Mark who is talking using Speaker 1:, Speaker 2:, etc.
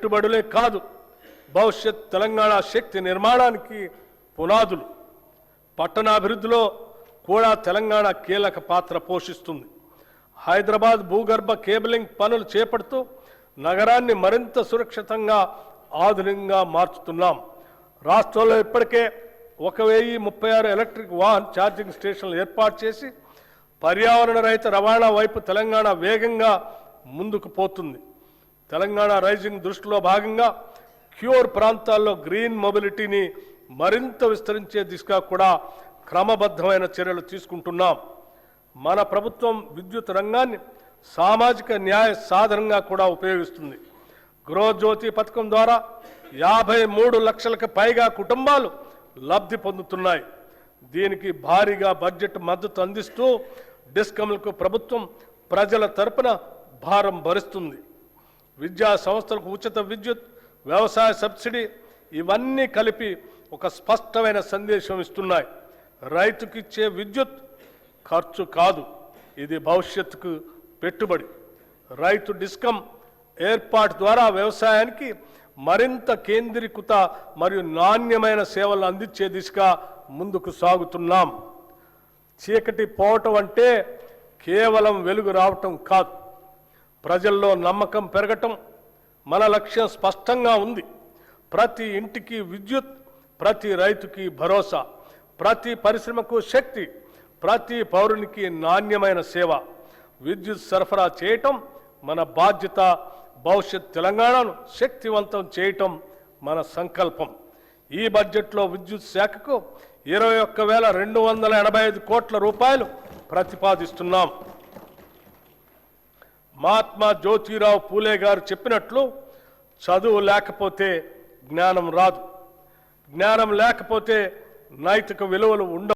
Speaker 1: పెట్టుబడులే కాదు, భవిష్యత్ తెలంగాణ శక్తి నిర్మాణానికి పునాదులు. పట్టణాభివృద్ధిలో కూడా తెలంగాణ కీలక పాత్ర పోషిస్తుంది. హైదరాబాద్ భూగర్భ కేబులింగ్ పనులు చేపడుతూ నగరాన్ని మరింత సురక్షితంగా ఆధునికంగా మార్చుతున్నాం. రాష్ట్రంలో ఇప్పటికే 1036 ఎలక్ట్రిక్ వాహన్ ఛార్జింగ్ స్టేషన్లు ఏర్పాటు చేసి పర్యావరణ రహిత రవాణా వైపు తెలంగాణ వేగంగా ముందుకు పోతుంది. తెలంగాణ రైజింగ్ దృష్టిలో భాగంగా క్యూర్ ప్రాంతాల్లో గ్రీన్ మొబిలిటీని మరింత విస్తరించే దిశగా కూడా క్రమబద్ధమైన చర్యలు తీసుకుంటున్నాం. మన ప్రభుత్వం విద్యుత్ రంగాన్ని సామాజిక న్యాయ సాధనంగా కూడా ఉపయోగిస్తుంది. గృహజ్యోతి పథకం ద్వారా 53 లక్షలకు పైగా కుటుంబాలు లబ్ధి పొందుతున్నాయి. దీనికి భారీగా బడ్జెట్ మద్దతు అందిస్తూ డిస్కమ్లకు ప్రభుత్వం ప్రజల తరపున భారం భరిస్తుంది. విద్యా సంస్థలకు ఉచిత విద్యుత్, వ్యవసాయ సబ్సిడీ ఇవన్నీ కలిపి ఒక స్పష్టమైన సందేశం ఇస్తున్నాయి. రైతుకిచ్చే విద్యుత్ ఖర్చు కాదు, ఇది భవిష్యత్తుకు పెట్టుబడి. రైతు డిస్కమ్ ఏర్పాటు ద్వారా వ్యవసాయానికి మరింత కేంద్రీకృత మరియు నాణ్యమైన సేవలు అందించే దిశగా ముందుకు సాగుతున్నాం. చీకటి పోవటం అంటే కేవలం వెలుగు రావటం కాదు, ప్రజల్లో నమ్మకం పెరగటం. మన లక్ష్యం స్పష్టంగా ఉంది. ప్రతి ఇంటికి విద్యుత్, ప్రతి రైతుకి భరోసా, ప్రతి పరిశ్రమకు శక్తి, ప్రతి పౌరునికి నాణ్యమైన సేవ. విద్యుత్ సరఫరా చేయటం మన బాధ్యత. భవిష్యత్ తెలంగాణను శక్తివంతం చేయటం మన సంకల్పం. ఈ బడ్జెట్లో విద్యుత్ శాఖకు 21,285 కోట్ల రూపాయలు ప్రతిపాదిస్తున్నాం. మహాత్మా జ్యోతిరావు పూలే గారు చెప్పినట్లు, చదువు లేకపోతే జ్ఞానం రాదు, జ్ఞానం లేకపోతే నైతిక విలువలు ఉండవు.